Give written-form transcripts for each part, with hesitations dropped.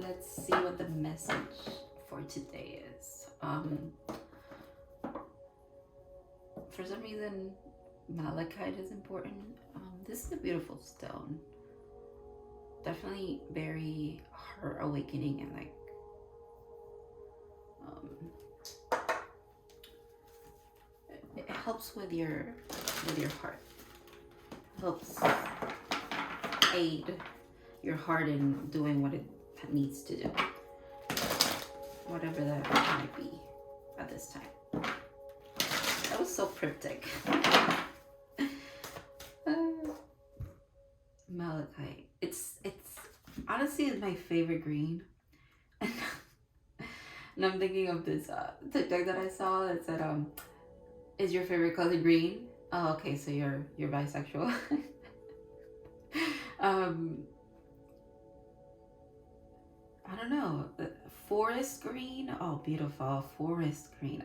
let's see what the message for today is. For some reason, malachite is important. This is a beautiful stone. Definitely very heart awakening and like it helps with your heart. Helps aid your heart in doing what it needs to do, whatever that might be at this time. That was so cryptic. Malachite. It's honestly it's my favorite green. And I'm thinking of this TikTok that I saw that said, is your favorite color green? Oh, okay, so you're bisexual. I don't know. Forest green. Oh, beautiful. Forest green.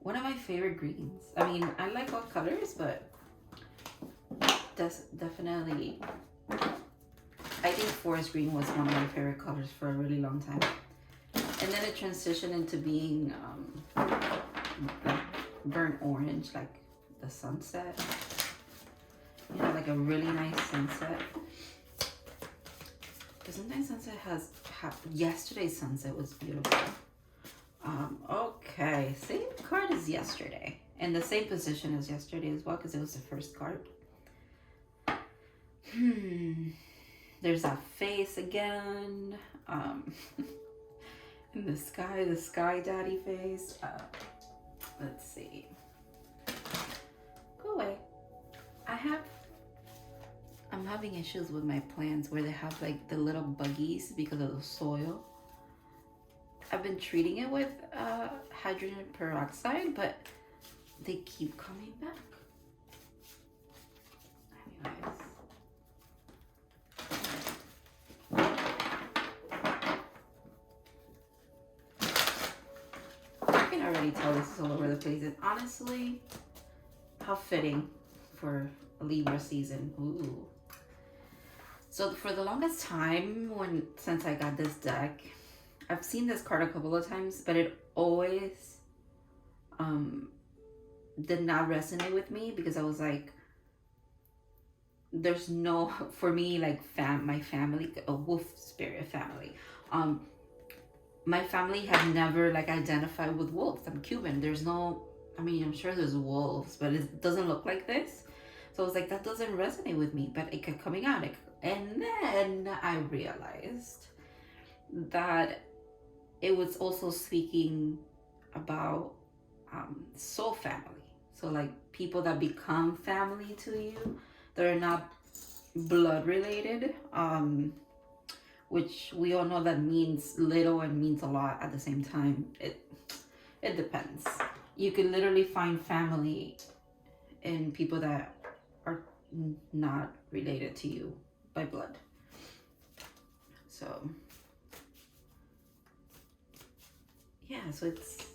One of my favorite greens. I mean, I like all colors, but that's definitely. I think forest green was one of my favorite colors for a really long time, and then it transitioned into being like burnt orange, like the sunset. You know, like a really nice sunset. Because sometimes sunset has yesterday's sunset was beautiful. Okay, same card as yesterday, and the same position as yesterday as well, because it was the first card. There's that face again. In the sky daddy face. Let's see. Go away. I'm having issues with my plants where they have like the little buggies because of the soil. I've been treating it with hydrogen peroxide, but they keep coming back. Anyways. I can already tell this is all over the place, and honestly, how fitting for a Libra season. Ooh. So for the longest time, since I got this deck, I've seen this card a couple of times, but it always did not resonate with me because I was like, there's no, for me, like my family, a wolf spirit family. My family had never like identified with wolves. I'm Cuban. There's no, I mean, I'm sure there's wolves, but it doesn't look like this. So I was like, that doesn't resonate with me, but it kept coming out. And then I realized that it was also speaking about soul family. So like people that become family to you, that are not blood related, which we all know that means little and means a lot at the same time. It depends. You can literally find family in people that are not related to you by blood. So yeah, so it's,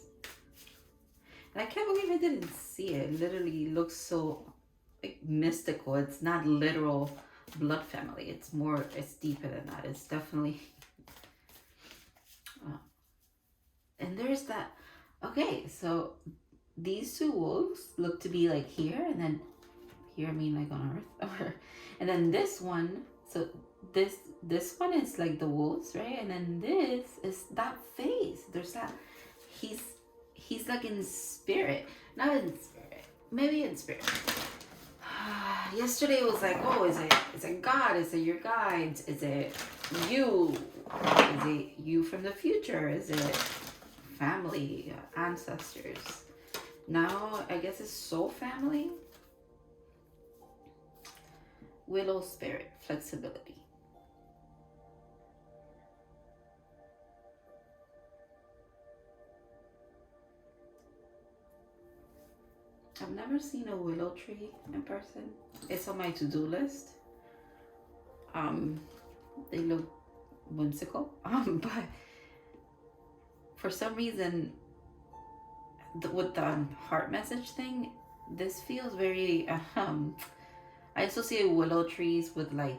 and I can't believe I didn't see it. It literally looks so like mystical. It's not literal blood family. It's deeper than that. It's definitely and there's that. Okay, so these two wolves look to be like here, and then here, I mean like on Earth, and then this one, so this one is like the wolves, right? And then this is that face. There's that, he's like in spirit, not in spirit, maybe in spirit. Yesterday was like, oh, is it God? Is it your guides? Is it you? Is it you from the future? Is it family, ancestors? Now I guess it's soul family. Willow spirit, flexibility. I've never seen a willow tree in person. It's on my to-do list. They look whimsical. But for some reason, with the heart message thing, this feels very I associate willow trees with like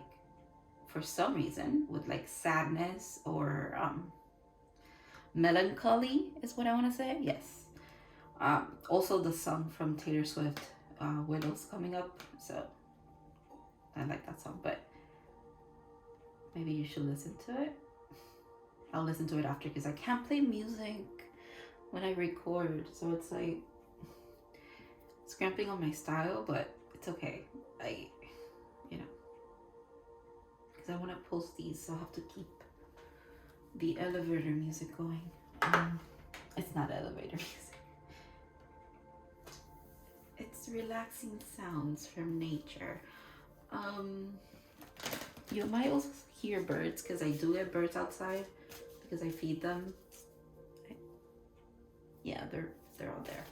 for some reason with like sadness or melancholy is what I want to say. Yes. Also the song from Taylor Swift, Widow's coming up, so I like that song, but maybe you should listen to it. I'll listen to it after because I can't play music when I record, so it's like it's cramping on my style, but it's okay. You know, because I want to post these, so I have to keep the elevator music going. It's not elevator music. It's relaxing sounds from nature. You might also hear birds because I do get birds outside because I feed them. Yeah, they're all there.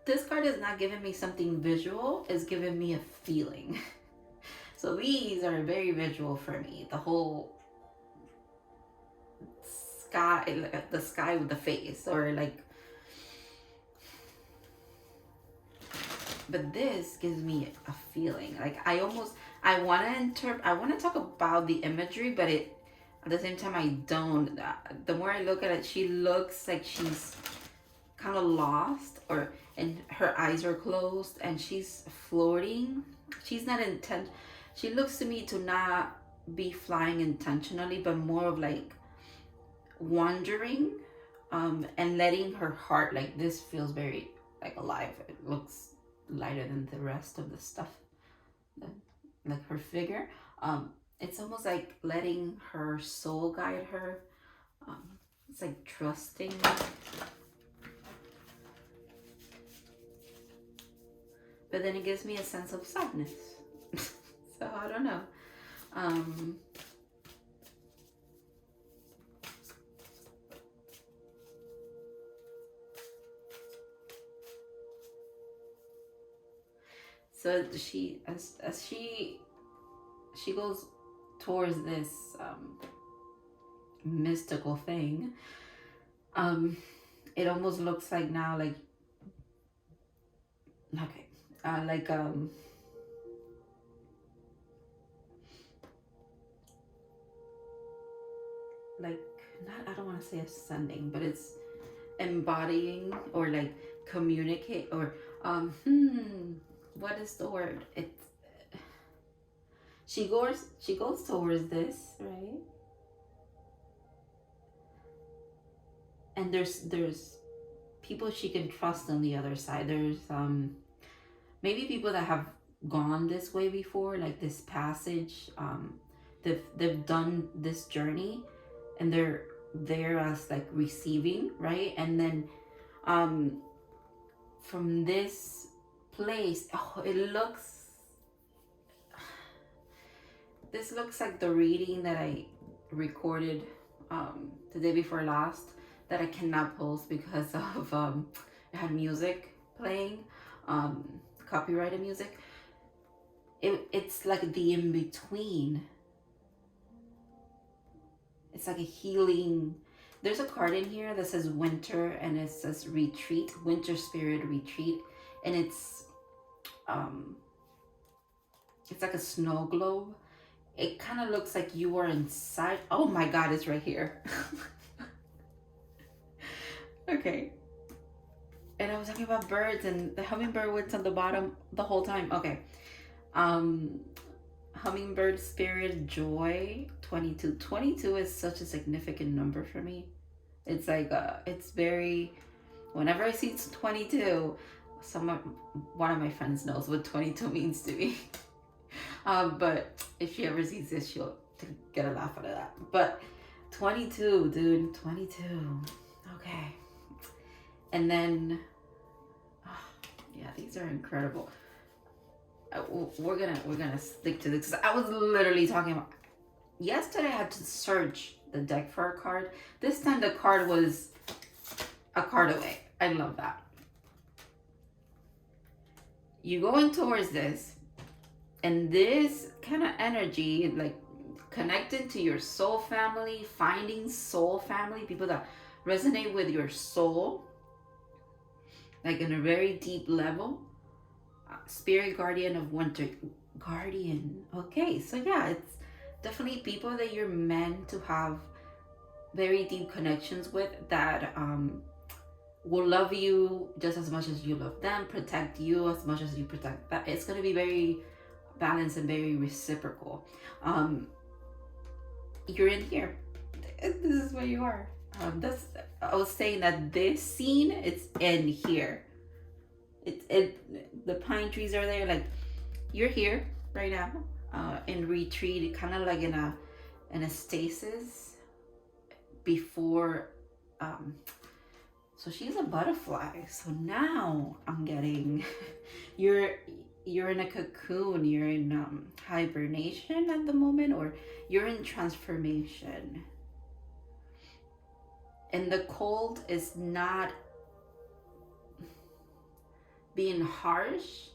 This card is not giving me something visual, it's giving me a feeling. So these are very visual for me. The whole sky, the sky with the face, or like, but this gives me a feeling. Like I want to talk about the imagery, but at the same time I don't. The more I look at it, she looks like she's kind of lost, and her eyes are closed and she's floating. She's not intent. She looks to me to not be flying intentionally, but more of like wandering, and letting her heart, like this feels very like alive. It looks lighter than the rest of the stuff, like her figure. It's almost like letting her soul guide her. It's like trusting. But then it gives me a sense of sadness. So I don't know. So she, as she goes towards this mystical thing, it almost looks like now like okay, like not, I don't want to say ascending, but it's embodying or like communicate or what is the word? It's she goes towards this, right? And there's people she can trust on the other side. There's maybe people that have gone this way before, like this passage. They've done this journey, and they're there as like receiving, right? And then from this place, this looks like the reading that I recorded the day before last that I cannot post because of it had music playing, copyrighted music. It's like the in-between. It's like a healing. There's a card in here that says winter, and it says retreat, winter spirit retreat, and it's like a snow globe. It kind of looks like you are inside. Oh my God, it's right here. Okay. And I was talking about birds, and the hummingbird was on the bottom the whole time. Okay. Hummingbird spirit joy 22. 22 is such a significant number for me. It's like it's very, whenever I see 22, one of my friends knows what 22 means to me. But if she ever sees this, she'll get a laugh out of that. But 22, dude, 22. Okay. And then yeah, these are incredible. We're gonna stick to this. I was literally talking about yesterday. I had to search the deck for a card. This time the card was a card away. I love that. You going towards this, and this kind of energy, like connecting to your soul family, finding soul family, people that resonate with your soul. like in a very deep level. Spirit guardian of winter. Guardian. Okay, so yeah, it's definitely people that you're meant to have very deep connections with, that will love you just as much as you love them, protect you as much as you protect that. It's going to be very balanced and very reciprocal. You're in here. This is where you are. That's, I was saying that this scene, it's in here. The pine trees are there. Like, you're here right now, in retreat, kind of like in a stasis before. So she's a butterfly. So now I'm getting, you're in a cocoon. You're in hibernation at the moment, or you're in transformation. And the cold is not being harsh.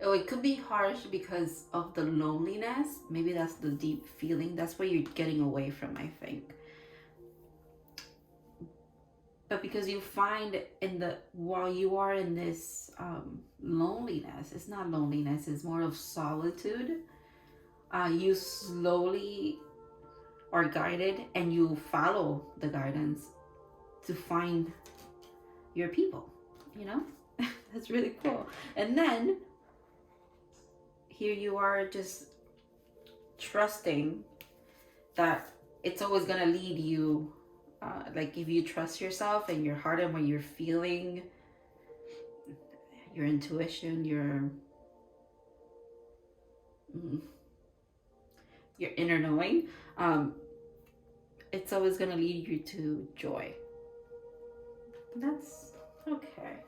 Oh, it could be harsh because of the loneliness. Maybe that's the deep feeling. That's what you're getting away from, I think. But because you find while you are in this loneliness, it's not loneliness, it's more of solitude. You slowly are guided, and you follow the guidance to find your people, you know? That's really cool. And then here you are, just trusting that it's always gonna lead you. Like, if you trust yourself and your heart and what you're feeling, your intuition, your inner knowing, it's always going to lead you to joy. That's okay.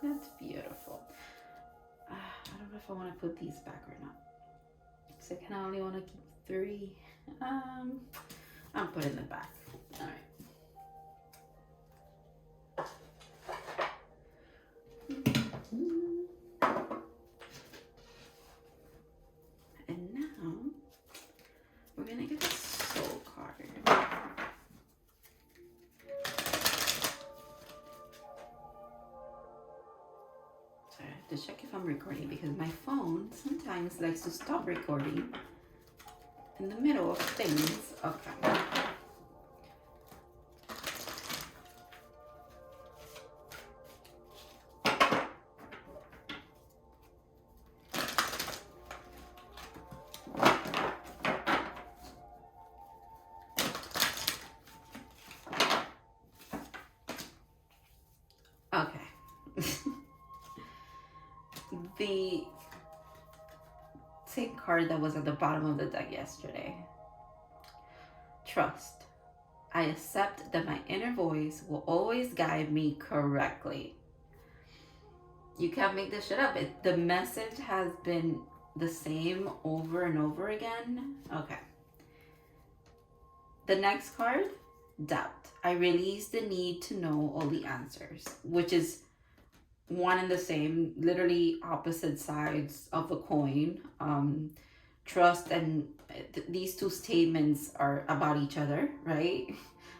That's beautiful. I don't know if I want to put these back or not, because I kind of only want to keep 3. I'll put it in the back. All right. And now we're gonna get a soul card. Sorry, I have to check if I'm recording, because my phone sometimes likes to stop recording in the middle of things. Okay. The same card that was at the bottom of the deck yesterday. Trust. I accept that my inner voice will always guide me correctly. You can't make this shit up. The message has been the same over and over again. Okay. The next card, doubt. I release the need to know all the answers, which is one and the same, literally opposite sides of the coin. Trust and these two statements are about each other, right?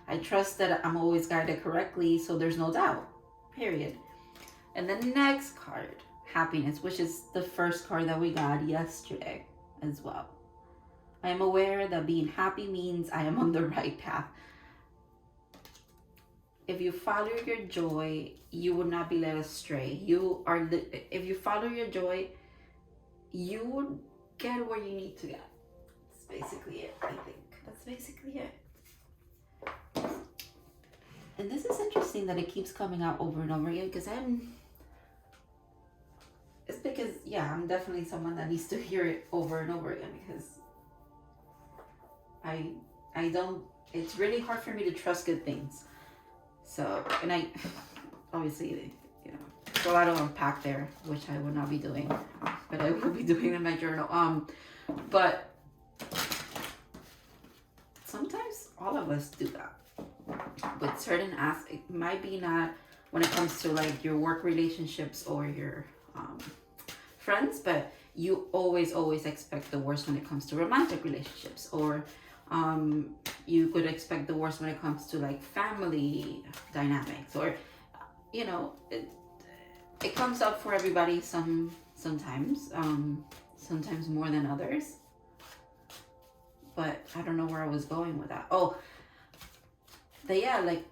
I trust that I'm always guided correctly, so there's no doubt, period. And the next card, happiness, which is the first card that we got yesterday as well. I am aware that being happy means I am on the right path. If you follow your joy, you will not be led astray. If you follow your joy, you will get where you need to get. That's basically it, I think. That's basically it. And this is interesting that it keeps coming out over and over again, because it's because, yeah, I'm definitely someone that needs to hear it over and over again, because I don't, it's really hard for me to trust good things. So, and I, obviously, you know, so a lot to unpack there, which I will not be doing, but I will be doing in my journal. But sometimes all of us do that with certain aspects. It might be not when it comes to like your work relationships or your friends, but you always expect the worst when it comes to romantic relationships, or you could expect the worst when it comes to like family dynamics, or you know, it comes up for everybody sometimes, sometimes more than others. But I don't know where I was going with that. Oh, but yeah, like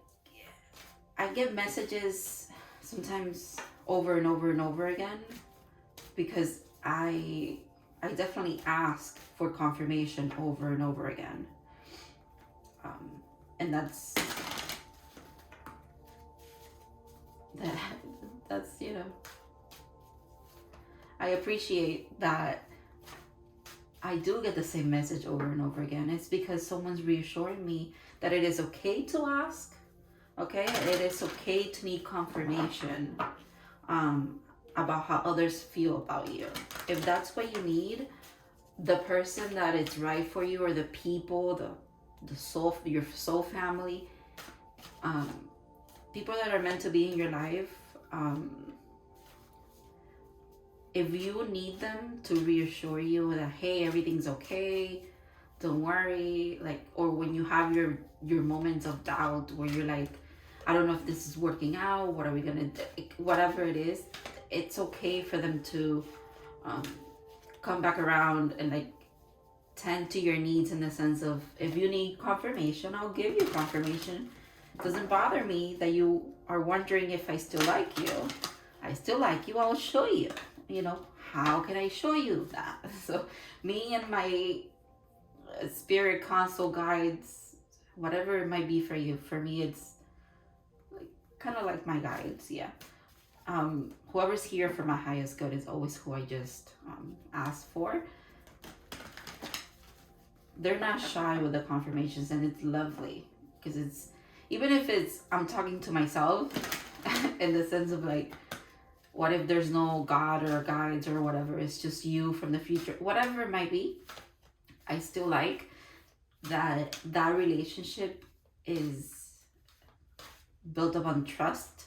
I get messages sometimes over and over and over again because I definitely ask for confirmation over and over again. And that's you know, I appreciate that I do get the same message over and over again. It's because someone's reassuring me that it is okay to ask. Okay, it is okay to need confirmation about how others feel about you. If that's what you need, the person that is right for you, or the people, the soul, your soul family, people that are meant to be in your life, if you need them to reassure you that, hey, everything's okay, don't worry, like, or when you have your moments of doubt where you're like, I don't know if this is working out, what are we gonna do, whatever it is, it's okay for them to come back around and like tend to your needs, in the sense of, if you need confirmation, I'll give you confirmation. It doesn't bother me that you are wondering if I still like you. I still like you, I'll show you. You know, how can I show you that? So me and my spirit console guides, whatever it might be for you, for me it's like kind of like my guides. Yeah. Whoever's here for my highest good is always who I just ask for. They're not shy with the confirmations, and it's lovely because it's, even if it's, I'm talking to myself in the sense of like, what if there's no God or guides or whatever, it's just you from the future, whatever it might be, I still like that relationship is built upon trust,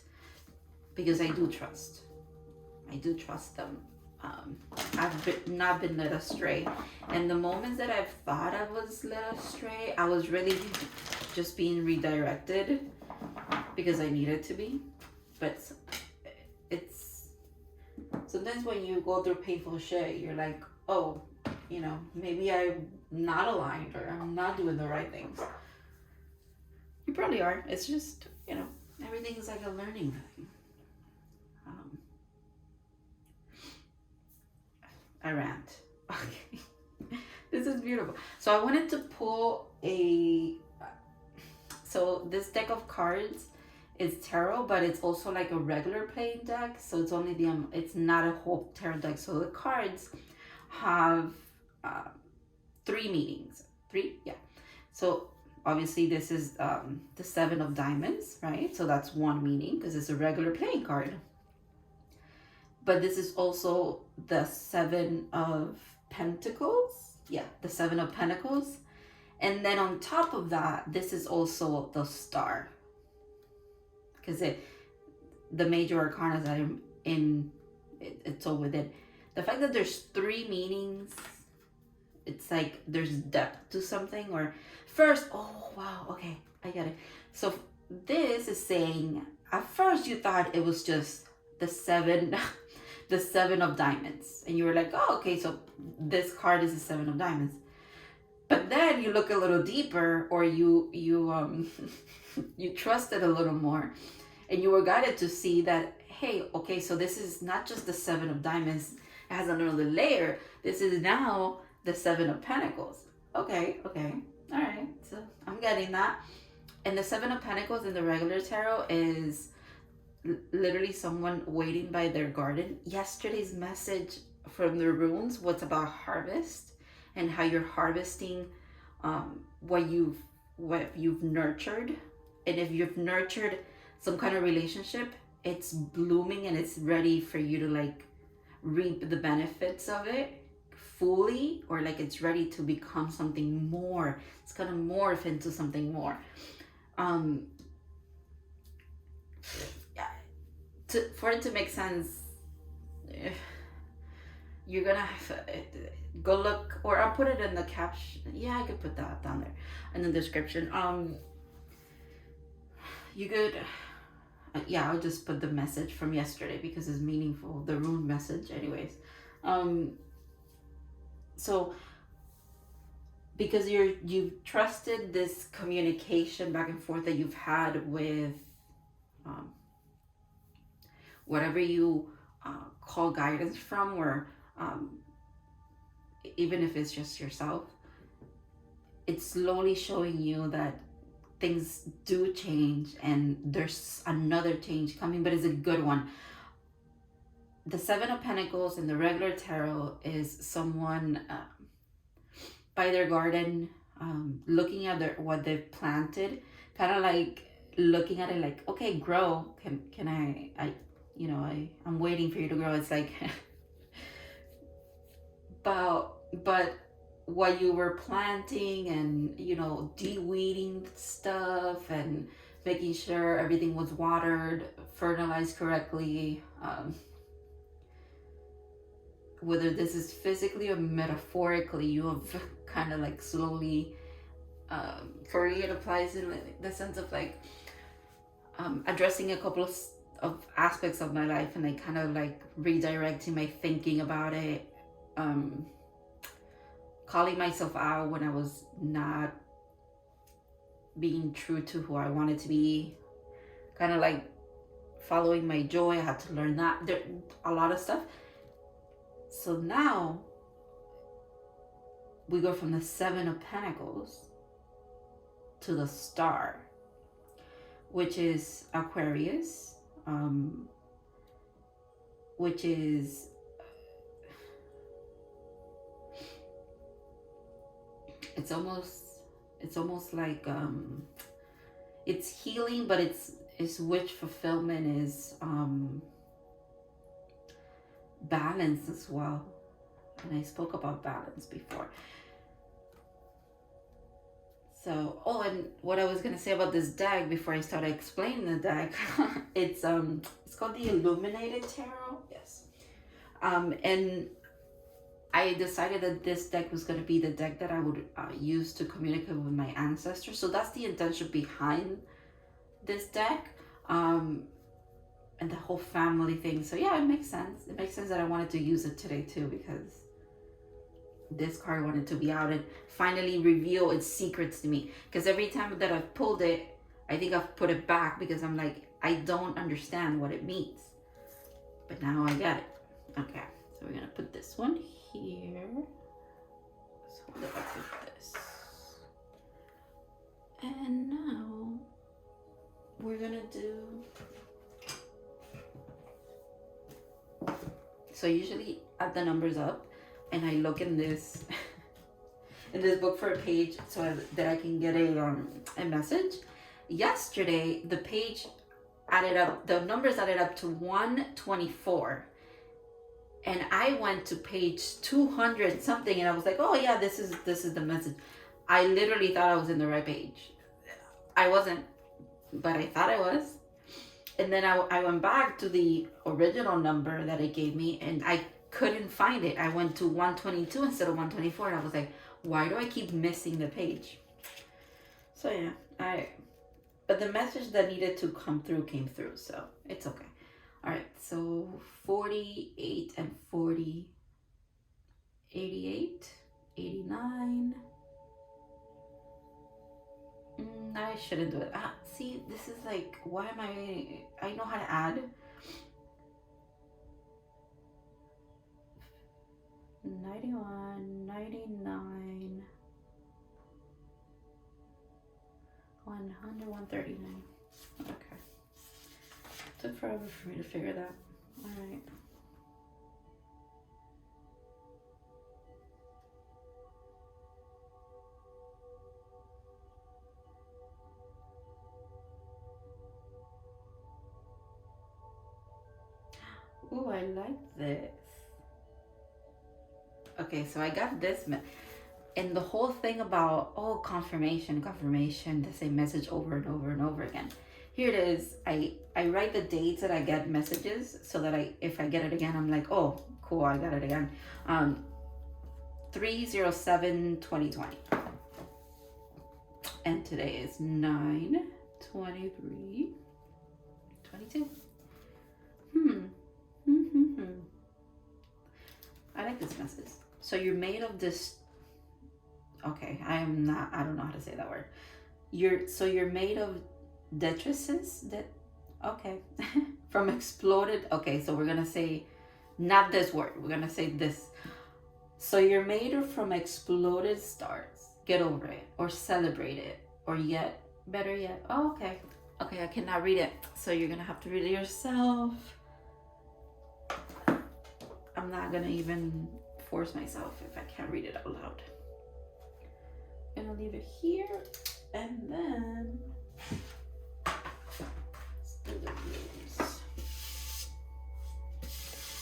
because I do trust them. I've not been led astray, and the moments that I've thought I was led astray, I was really just being redirected because I needed to be. But it's sometimes when you go through painful shit, you're like, oh, you know, maybe I'm not aligned, or I'm not doing the right things. You probably are. It's just, you know, everything's like a learning thing. I rant. Okay. This is beautiful. So I wanted to pull so this deck of cards is tarot, but it's also like a regular playing deck. So it's only it's not a whole tarot deck. So the cards have 3 meanings. 3, yeah. So obviously this is the 7 of diamonds, right? So that's one meaning because it's a regular playing card. But this is also the 7 of pentacles. Yeah, the 7 of pentacles. And then on top of that, this is also the star. Because the major arcana that I'm in, it's all within. The fact that there's 3 meanings, it's like there's depth to something. Or first, oh wow, okay, I get it. So this is saying, at first you thought it was just the 7 the 7 of diamonds, and you were like, oh, okay, so this card is the 7 of diamonds. But then you look a little deeper, or you you trust it a little more, and you were guided to see that, hey, okay, so this is not just the 7 of diamonds, it has another layer. This is now the 7 of pentacles. Okay, all right, so I'm getting that. And the 7 of pentacles in the regular tarot is literally someone waiting by their garden. Yesterday's message from the runes was about harvest, and how you're harvesting what you've nurtured. And if you've nurtured some kind of relationship, it's blooming and it's ready for you to like reap the benefits of it fully, or like it's ready to become something more. It's gonna morph into something more. For it to make sense, you're gonna have to go look, or I'll put it in the caption. Yeah, I could put that down there in the description. You could yeah, I'll just put the message from yesterday because it's meaningful. The Rune Message, anyways. So because you've trusted this communication back and forth that you've had with um, whatever you call guidance from, or um, even if it's just yourself, it's slowly showing you that things do change and there's another change coming, but it's a good one. The Seven of Pentacles in the regular tarot is someone by their garden, looking at what they've planted, kind of like looking at it like, okay, grow. Can I I'm waiting for you to grow. It's like, but what you were planting and de-weeding stuff and making sure everything was watered, fertilized correctly, whether this is physically or metaphorically, you have kind of like slowly, for me it applies in the sense of like addressing a couple of aspects of my life, and like kind of like redirecting my thinking about it, calling myself out when I was not being true to who I wanted to be, kind of like following my joy. I had to learn that there a lot of stuff. So now we go from the Seven of Pentacles to the Star, which is Aquarius, which is it's almost like it's healing, but it's wish fulfillment, is balance as well. And I spoke about balance before. So, and what I was gonna say about this deck before I started explaining the deck, it's called the Illuminated Tarot. Yes. And I decided that this deck was going to be the deck that I would use to communicate with my ancestors. So that's the intention behind this deck, and the whole family thing. So yeah, it makes sense. It makes sense that I wanted to use it today too, because this card wanted to be out and finally reveal its secrets to me. Because every time that I've pulled it, I think I've put it back because I'm like, I don't understand what it means. But now I get it. Okay, so we're going to put this one here. So what if I put this? And now we're gonna do, so usually add the numbers up, and I look in this in this book for a page so that I can get a message. Yesterday the page added up, the numbers added up to 124. And I went to page 200 something, and I was like, oh yeah, this is the message. I literally thought I was in the right page. I wasn't, but I thought I was. And then I went back to the original number that it gave me, and I couldn't find it. I went to 122 instead of 124, and I was like, why do I keep missing the page? So yeah, but the message that needed to come through came through, so it's okay. All right, so 48 and 40, 88, 89. I shouldn't do it. See, this is like, why am I know how to add. 91, 99, 100, 139. Okay. Took forever for me to figure that. All right. Ooh, I like this. Okay, so I got this, and the whole thing about, confirmation, the same message over and over and over again. Here it is. I write the dates that I get messages so that if I get it again, I'm like, oh, cool, I got it again. 3/07/2020. And today is 9/23/2020. 22. Hmm. Hmm. I like this message. So you're made of this. Okay, I don't know how to say that word. You're made of detritus. Okay. From exploded. Okay, so we're gonna say not this word. We're gonna say this. So you're made from exploded stars. Get over it, or celebrate it, or yet better yet. Oh, okay. Okay, I cannot read it, so you're gonna have to read it yourself. I'm not gonna even force myself if I can't read it out loud. I'm gonna leave it here, and then let's do the rules.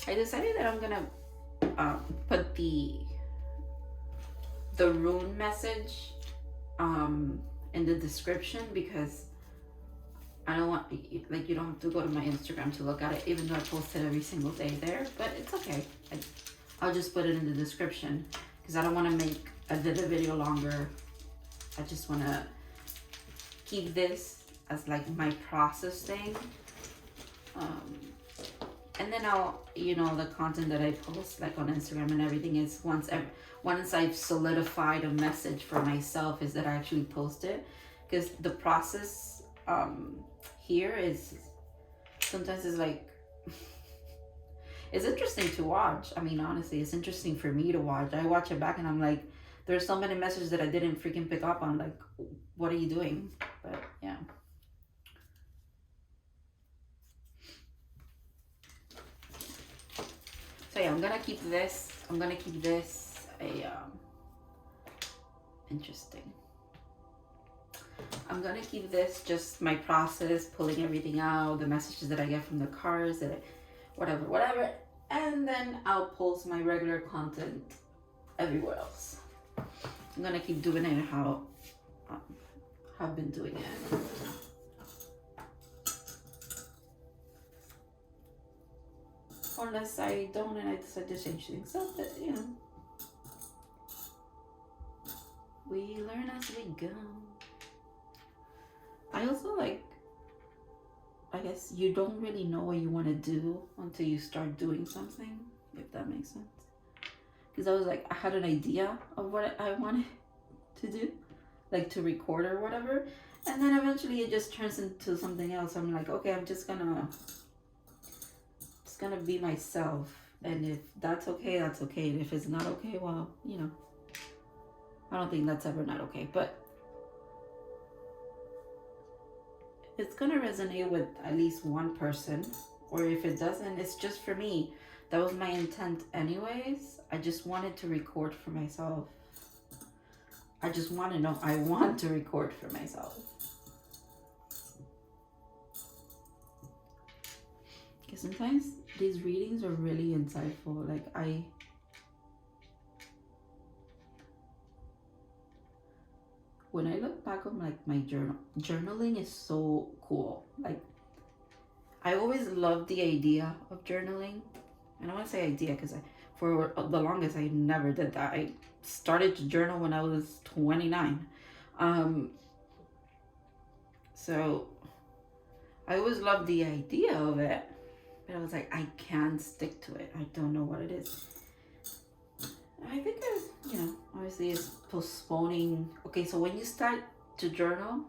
I decided that I'm gonna put the rune message in the description, because I don't want, like, you don't have to go to my Instagram to look at it, even though I post it every single day there, but it's okay. I'll just put it in the description, because I don't want to make the video longer. I just want to keep this as like my process thing. And then I'll, the content that I post like on Instagram and everything is once I've solidified a message for myself, is that I actually post it, because the process here is sometimes is like it's interesting to watch. I mean, honestly, it's interesting for me to watch. I watch it back and I'm like, there's so many messages that I didn't freaking pick up on. Like, what are you doing? But yeah. So yeah, I'm gonna keep this interesting. I'm gonna keep this just my process, pulling everything out, the messages that I get from the cards, whatever, and then I'll post my regular content everywhere else. I'm gonna keep doing it how I've been doing it. Unless I don't and I decide to change things up, but we learn as we go. I also I guess you don't really know what you want to do until you start doing something, if that makes sense. Because I was like, I had an idea of what I wanted to do, like to record or whatever, and then eventually it just turns into something else. I'm like, okay, I'm just gonna be myself, and if that's okay, that's okay, and if it's not okay, well, I don't think that's ever not okay, but it's gonna resonate with at least one person, or if it doesn't, it's just for me. That was my intent anyways. I just wanted to record for myself. I just want to know, I want to record for myself. Because sometimes these readings are really insightful. Like when I look back on like my journaling is so cool. Like I always loved the idea of journaling. And I want to say idea because for the longest I never did that. I started to journal when I was 29. So I always loved the idea of it, but I was like, I can't stick to it. I don't know what it is. I think obviously it's postponing. Okay, so when you start to journal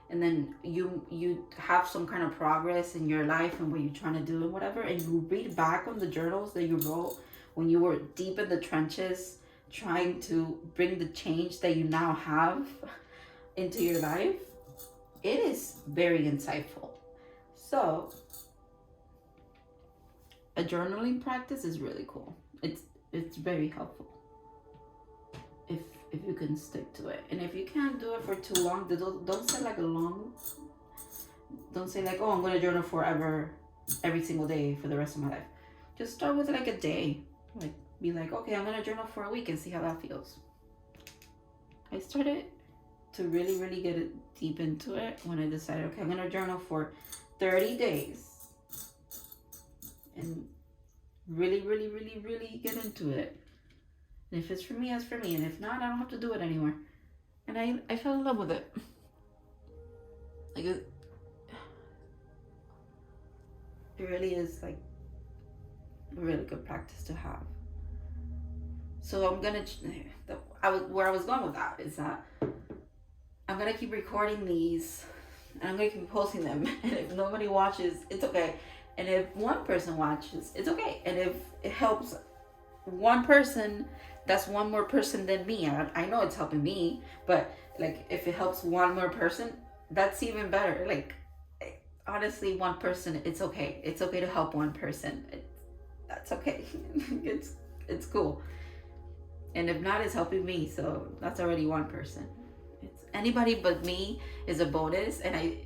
and then you have some kind of progress in your life and what you're trying to do and whatever, and you read back on the journals that you wrote when you were deep in the trenches trying to bring the change that you now have into your life, it is very insightful. So a journaling practice is really cool. It's very helpful if you can stick to it. And if you can't do it for too long, don't say like don't say like, oh, I'm gonna journal forever every single day for the rest of my life. Just start with like a day. Like be like, okay, I'm gonna journal for a week and see how that feels. I started to really, really get deep into it when I decided, okay, I'm gonna journal for 30 days and really, really, really, really get into it. And if it's for me, it's for me. And if not, I don't have to do it anymore. And I fell in love with it. Like It really is like a really good practice to have. So I'm gonna, where I was going with that is that I'm gonna keep recording these, and I'm gonna keep posting them. And if nobody watches, it's okay. And if one person watches, it's okay. And if it helps one person, that's one more person than me. I know it's helping me, but like if it helps one more person, that's even better. Like honestly, one person, it's okay. It's okay to help one person. That's okay. It's cool. And if not, it's helping me. So that's already one person. It's anybody but me is a bonus. And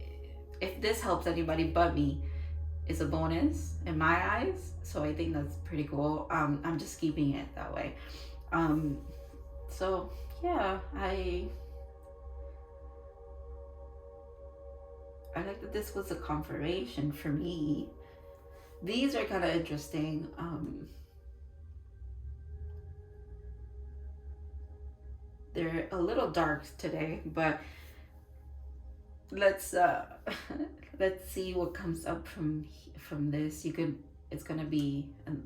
if this helps anybody but me, it's a bonus in my eyes. So I think that's pretty cool. I'm just keeping it that way. So yeah, I like that this was a confirmation for me. These are kind of interesting. They're a little dark today, but let's let's see what comes up from this. It's gonna be in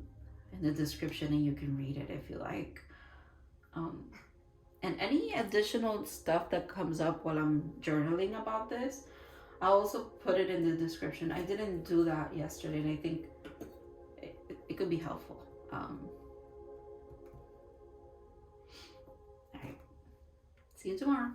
the description, and you can read it if you like. And any additional stuff that comes up while I'm journaling about this, I'll also put it in the description. I didn't do that yesterday, and I think it could be helpful. All right. See you tomorrow.